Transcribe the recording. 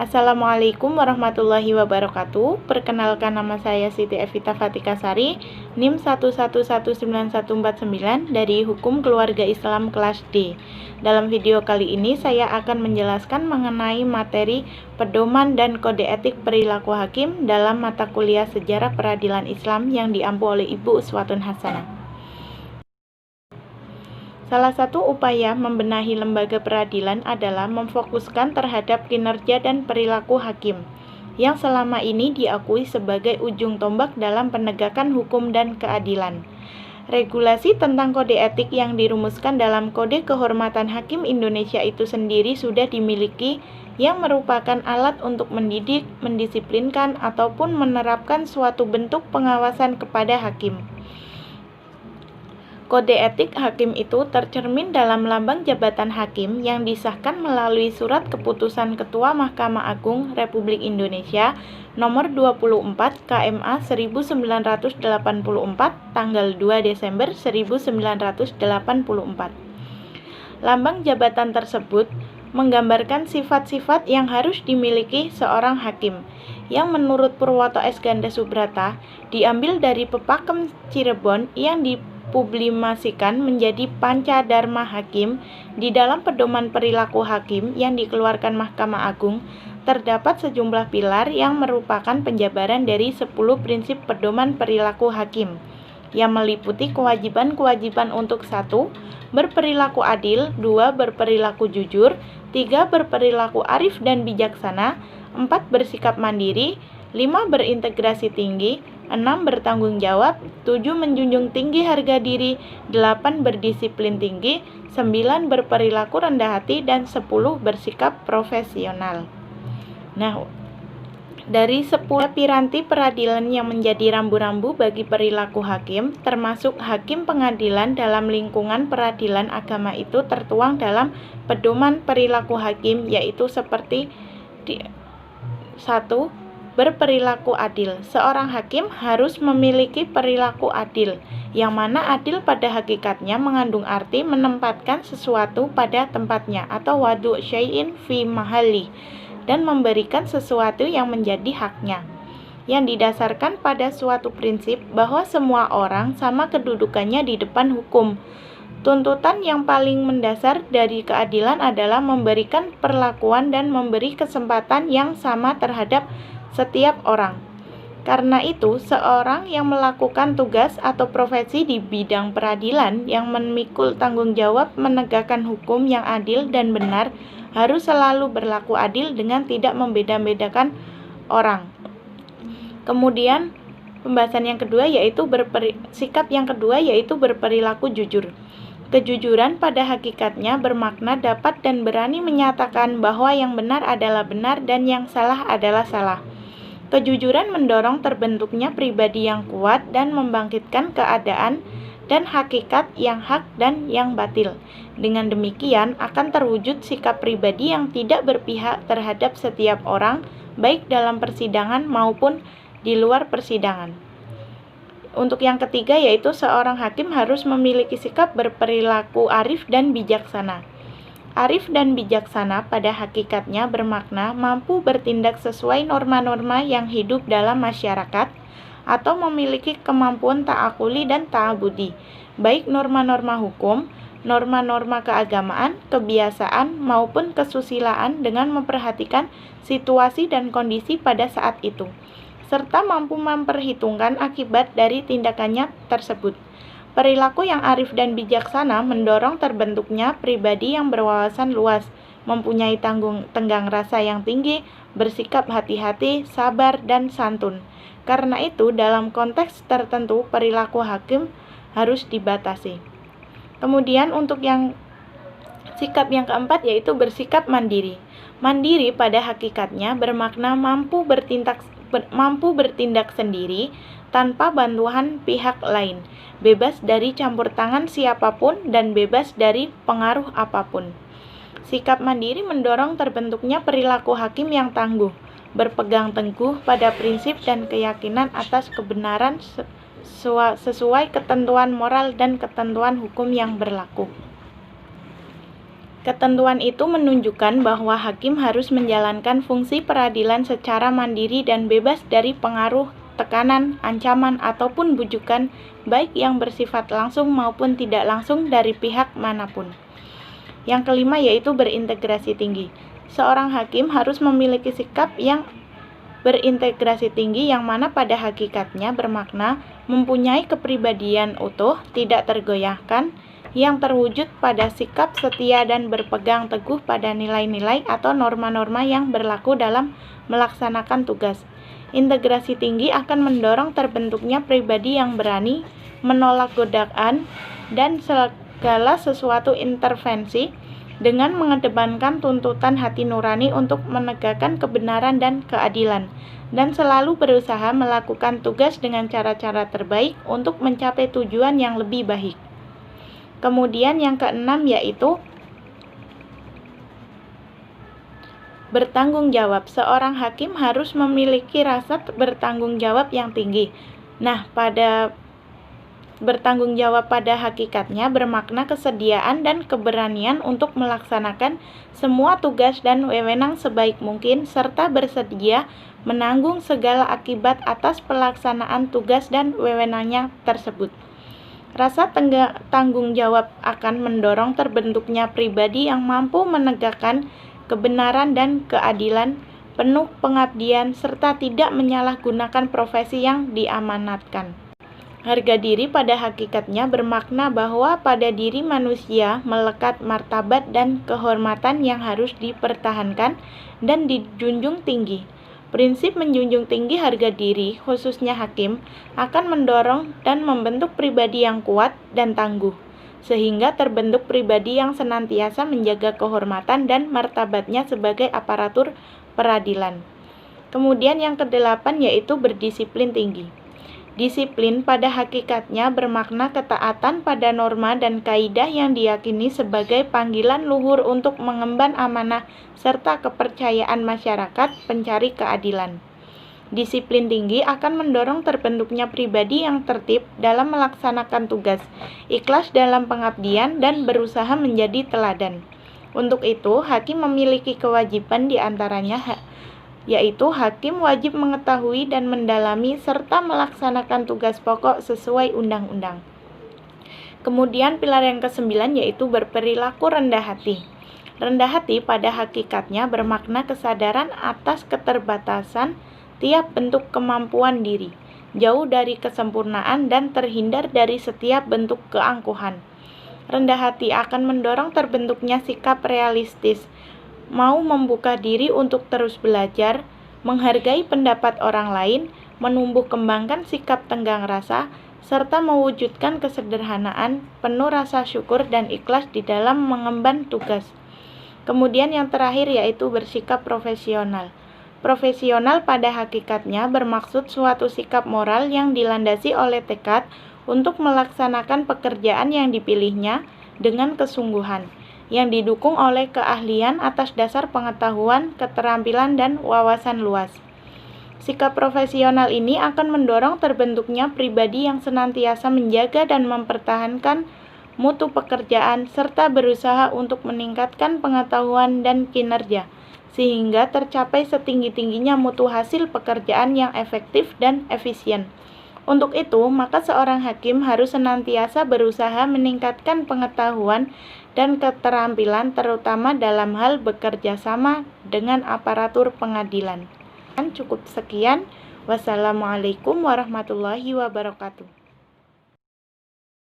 Assalamualaikum warahmatullahi wabarakatuh. Perkenalkan, nama saya Siti Evita Fatikasari, NIM 1119149 dari Hukum Keluarga Islam kelas D. Dalam video kali ini saya akan menjelaskan mengenai materi pedoman dan kode etik perilaku hakim dalam mata kuliah Sejarah Peradilan Islam yang diampu oleh Ibu Uswatun Hasanah. Salah satu upaya membenahi lembaga peradilan adalah memfokuskan terhadap kinerja dan perilaku hakim, yang selama ini diakui sebagai ujung tombak dalam penegakan hukum dan keadilan. Regulasi tentang kode etik yang dirumuskan dalam Kode Kehormatan Hakim Indonesia itu sendiri sudah dimiliki, yang merupakan alat untuk mendidik, mendisiplinkan, ataupun menerapkan suatu bentuk pengawasan kepada hakim. Kode etik hakim itu tercermin dalam lambang jabatan hakim yang disahkan melalui Surat Keputusan Ketua Mahkamah Agung Republik Indonesia Nomor 24 KMA 1984 tanggal 2 Desember 1984. Lambang jabatan tersebut menggambarkan sifat-sifat yang harus dimiliki seorang hakim, yang menurut Purwoto S. Ganda Subrata diambil dari Pepakem Cirebon yang dipublikasikan menjadi Panca Dharma Hakim. Di dalam pedoman perilaku hakim yang dikeluarkan Mahkamah Agung terdapat sejumlah pilar yang merupakan penjabaran dari 10 prinsip pedoman perilaku hakim, yang meliputi kewajiban-kewajiban untuk 1. Berperilaku adil, 2. Berperilaku jujur, 3. Berperilaku arif dan bijaksana, 4. Bersikap mandiri, 5. Berintegrasi tinggi, 6. Bertanggung jawab, 7. Menjunjung tinggi harga diri, 8. Berdisiplin tinggi, 9. Berperilaku rendah hati, dan 10. Bersikap profesional. Nah, dari 10 piranti peradilan yang menjadi rambu-rambu bagi perilaku hakim, termasuk hakim pengadilan dalam lingkungan peradilan agama, itu tertuang dalam pedoman perilaku hakim, yaitu seperti 1. Berperilaku adil. Seorang hakim harus memiliki perilaku adil, yang mana adil pada hakikatnya mengandung arti menempatkan sesuatu pada tempatnya atau wadu syai'in fi mahalli, dan memberikan sesuatu yang menjadi haknya, yang didasarkan pada suatu prinsip bahwa semua orang sama kedudukannya di depan hukum. Tuntutan yang paling mendasar dari keadilan adalah memberikan perlakuan dan memberi kesempatan yang sama terhadap setiap orang. Karena itu, seorang yang melakukan tugas atau profesi di bidang peradilan yang memikul tanggung jawab menegakkan hukum yang adil dan benar harus selalu berlaku adil dengan tidak membeda-bedakan orang. Kemudian pembahasan yang kedua yaitu sikap yang kedua yaitu berperilaku jujur. Kejujuran pada hakikatnya bermakna dapat dan berani menyatakan bahwa yang benar adalah benar dan yang salah adalah salah. Kejujuran mendorong terbentuknya pribadi yang kuat dan membangkitkan keadaan dan hakikat yang hak dan yang batil. Dengan demikian akan terwujud sikap pribadi yang tidak berpihak terhadap setiap orang, baik dalam persidangan maupun di luar persidangan. Untuk yang ketiga yaitu seorang hakim harus memiliki sikap berperilaku arif dan bijaksana. Arif dan bijaksana pada hakikatnya bermakna mampu bertindak sesuai norma-norma yang hidup dalam masyarakat, atau memiliki kemampuan ta'akuli dan ta'abudi, baik norma-norma hukum, norma-norma keagamaan, kebiasaan, maupun kesusilaan, dengan memperhatikan situasi dan kondisi pada saat itu, serta mampu memperhitungkan akibat dari tindakannya tersebut. Perilaku yang arif dan bijaksana mendorong terbentuknya pribadi yang berwawasan luas, mempunyai tenggang rasa yang tinggi, bersikap hati-hati, sabar, dan santun. Karena itu, dalam konteks tertentu, perilaku hakim harus dibatasi. Kemudian untuk yang sikap yang keempat yaitu bersikap mandiri. Mandiri pada hakikatnya bermakna mampu bertindak sendiri tanpa bantuan pihak lain, bebas dari campur tangan siapapun dan bebas dari pengaruh apapun. Sikap mandiri mendorong terbentuknya perilaku hakim yang tangguh, berpegang teguh pada prinsip dan keyakinan atas kebenaran sesuai ketentuan moral dan ketentuan hukum yang berlaku. Ketentuan itu menunjukkan bahwa hakim harus menjalankan fungsi peradilan secara mandiri dan bebas dari pengaruh, tekanan, ancaman, ataupun bujukan, baik yang bersifat langsung maupun tidak langsung dari pihak manapun. Yang kelima yaitu berintegrasi tinggi. Seorang hakim harus memiliki sikap yang berintegrasi tinggi yang mana pada hakikatnya bermakna mempunyai kepribadian utuh, tidak tergoyahkan, yang terwujud pada sikap setia dan berpegang teguh pada nilai-nilai atau norma-norma yang berlaku dalam melaksanakan tugas. Integrasi tinggi akan mendorong terbentuknya pribadi yang berani menolak godaan dan segala sesuatu intervensi dengan mengedepankan tuntutan hati nurani untuk menegakkan kebenaran dan keadilan, dan selalu berusaha melakukan tugas dengan cara-cara terbaik untuk mencapai tujuan yang lebih baik. Kemudian yang keenam yaitu bertanggung jawab. Seorang hakim harus memiliki rasa bertanggung jawab yang tinggi. Nah, pada bertanggung jawab pada hakikatnya bermakna kesediaan dan keberanian untuk melaksanakan semua tugas dan wewenang sebaik mungkin serta bersedia menanggung segala akibat atas pelaksanaan tugas dan wewenangnya tersebut. Rasa tanggung jawab akan mendorong terbentuknya pribadi yang mampu menegakkan kebenaran dan keadilan, penuh pengabdian, serta tidak menyalahgunakan profesi yang diamanatkan. Harga diri pada hakikatnya bermakna bahwa pada diri manusia melekat martabat dan kehormatan yang harus dipertahankan dan dijunjung tinggi. Prinsip menjunjung tinggi harga diri, khususnya hakim, akan mendorong dan membentuk pribadi yang kuat dan tangguh, sehingga terbentuk pribadi yang senantiasa menjaga kehormatan dan martabatnya sebagai aparatur peradilan. Kemudian yang kedelapan yaitu berdisiplin tinggi. Disiplin pada hakikatnya bermakna ketaatan pada norma dan kaidah yang diyakini sebagai panggilan luhur untuk mengemban amanah serta kepercayaan masyarakat pencari keadilan. Disiplin tinggi akan mendorong terbentuknya pribadi yang tertib dalam melaksanakan tugas, ikhlas dalam pengabdian, dan berusaha menjadi teladan. Untuk itu, hakim memiliki kewajiban diantaranya yaitu hakim wajib mengetahui dan mendalami serta melaksanakan tugas pokok sesuai undang-undang. Kemudian pilar yang ke-9 yaitu berperilaku rendah hati. Rendah hati pada hakikatnya bermakna kesadaran atas keterbatasan tiap bentuk kemampuan diri, jauh dari kesempurnaan dan terhindar dari setiap bentuk keangkuhan. Rendah hati akan mendorong terbentuknya sikap realistis, mau membuka diri untuk terus belajar, menghargai pendapat orang lain, menumbuh kembangkan sikap tenggang rasa, serta mewujudkan kesederhanaan, penuh rasa syukur dan ikhlas di dalam mengemban tugas. Kemudian yang terakhir yaitu bersikap profesional. Profesional pada hakikatnya bermaksud suatu sikap moral yang dilandasi oleh tekad untuk melaksanakan pekerjaan yang dipilihnya dengan kesungguhan, yang didukung oleh keahlian atas dasar pengetahuan, keterampilan, dan wawasan luas. Sikap profesional ini akan mendorong terbentuknya pribadi yang senantiasa menjaga dan mempertahankan mutu pekerjaan serta berusaha untuk meningkatkan pengetahuan dan kinerja, sehingga tercapai setinggi-tingginya mutu hasil pekerjaan yang efektif dan efisien. Untuk itu, maka seorang hakim harus senantiasa berusaha meningkatkan pengetahuan dan keterampilan terutama dalam hal bekerja sama dengan aparatur pengadilan. Cukup sekian. Wassalamualaikum warahmatullahi wabarakatuh.